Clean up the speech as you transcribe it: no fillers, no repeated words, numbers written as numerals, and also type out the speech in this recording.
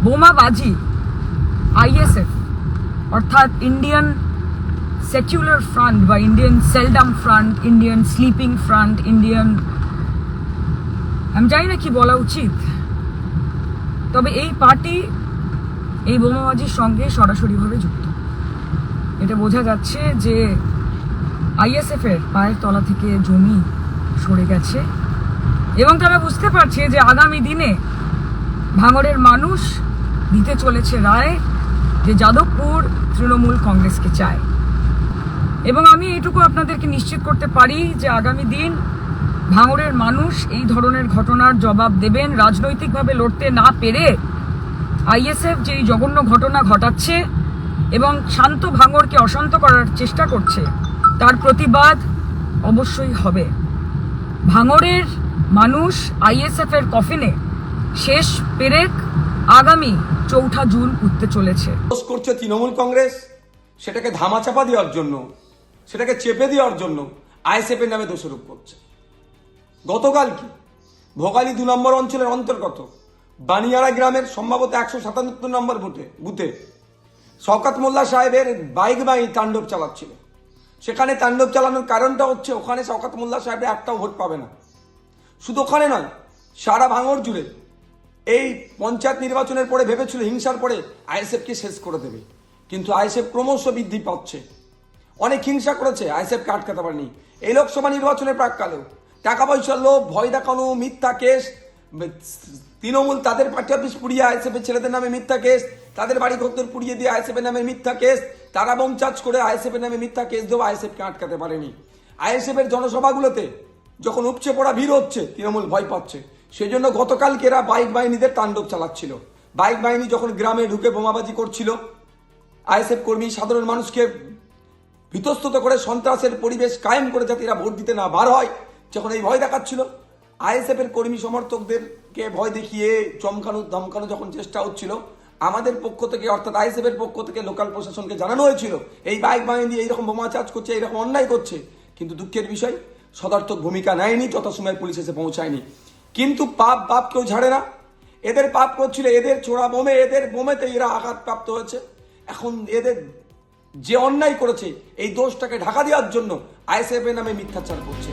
বোমাবাজি ISF অর্থাৎ Indian secular front বা Indian seldom front, Indian sleeping front, Indian, আমি জানি না কি বলা উচিত, তবে এই পার্টি এই বোমাবাজির সঙ্গে সরাসরিভাবে যুক্ত। এটা বোঝা যাচ্ছে যে আইএসএফ এর পায়ের তলা থেকে জমি সরে গেছে এবং তারা বুঝতে পারছে যে আগামী দিনে ভাঙড়ের মানুষ দিতে চলেছে রায় যে যাদবপুর তৃণমূল কংগ্রেসকে চায়। এবং আমি এইটুকু আপনাদেরকে নিশ্চিত করতে পারি যে আগামী দিন ভাঙড়ের মানুষ এই ধরনের ঘটনার জবাব দেবেন। রাজনৈতিকভাবে লড়তে না পেরে আইএসএফ যে জঘন্য ঘটনা ঘটাচ্ছে এবং শান্ত ভাঙড়কে অশান্ত করার চেষ্টা করছে তার প্রতিবাদ অবশ্যই হবে। ভাঙড়ের মানুষ আইএসএফ এর কফিনে শেষ পেরেক আগামী ৪ঠা জুন উঠতে চলেছে। করছে তৃণমূল কংগ্রেস, সেটাকে ধামাচাপা দেওয়ার জন্য, সেটাকে চেপে দেওয়ার জন্য আইএসএফ এর নামে দোষারোপ করছে। গতকাল কি ভোগালী ২ নম্বর অঞ্চলের অন্তর্গত বানিয়ারা গ্রামের সম্ভবত ১৭৭ নম্বর বুথে শওকত মোল্লা সাহেবের বাইক বাহিনী তাণ্ডব চালাচ্ছিল। সেখানে তাণ্ডব চালানোর কারণটা হচ্ছে ওখানে শওকত মোল্লা সাহেবের একটাও ভোট পাবে না। শুধু ওখানে নয়, সারা ভাঙড় জুড়ে এই পঞ্চায়েত নির্বাচনের পরে ভেবেছিল হিংসার পরে আইএসএফকে শেষ করে দেবে, কিন্তু আইএসএফ ক্রমশ বৃদ্ধি পাচ্ছে। অনেক হিংসা করেছে, আইএসএফকে আটকাতে পারেনি। এই লোকসভা নির্বাচনের প্রাককালেও টাকা পয়সার লোভ, ভয় দেখানো, মিথ্যা কেস, তৃণমূল তাদের পার্টি অফিস পুড়িয়ে আইএসএফের ছেলেদের নামে মিথ্যা কেস, তাদের বাড়ি ঘর পুড়িয়ে দিয়ে আইএসএফের নামে মিথ্যা কেস, তারা বোম চার্জ করে আইএসএফের নামে মিথ্যা কেস দেবো, আইএসএফকে আটকাতে পারেনি। আইএসএফের জনসভাগুলোতে যখন উপচে পড়া ভিড় হচ্ছে, তৃণমূল ভয় পাচ্ছে। সেই জন্য গতকালকে এরা বাইক বাহিনীদের তাণ্ডব চালাচ্ছিল। বাইক বাহিনী যখন গ্রামে ঢুকে বোমাবাজি করছিল, আইএসএফ কর্মী সাধারণ মানুষকে বিতস্তত করে সন্ত্রাসের পরিবেশ কায়েম করে যাতে এরা ভোট দিতে না বার হয়, যখন এই ভয় দেখাচ্ছিল, আইএসএফ এর কর্মী সমর্থকদেরকে ভয় দেখিয়ে চমকানো ধমকানো যখন চেষ্টা হচ্ছিল, আমাদের পক্ষ থেকে অর্থাৎ আইএসএফ এর পক্ষ থেকে লোকাল প্রশাসনকে জানানো হয়েছিল এই বাইক বাহিনী এইরকম বোমা চার্জ করছে, এইরকম অন্যায় করছে। কিন্তু দুঃখের বিষয়, সদার্থক ভূমিকা নেয়নি, যথাসময়ে পুলিশ এসে পৌঁছায়নি। কিন্তু পাপ কেউ ঝাড়ে না। এদের পাপ করছিল, এদের ছোড়া বোমে, এদের বোমেতে এরা আঘাতপ্রাপ্ত হয়েছে। এখন এদের যে অন্যায় করেছে এই দোষটাকে ঢাকা দেওয়ার জন্য আইএসএফ এর নামে মিথ্যাচার করছে।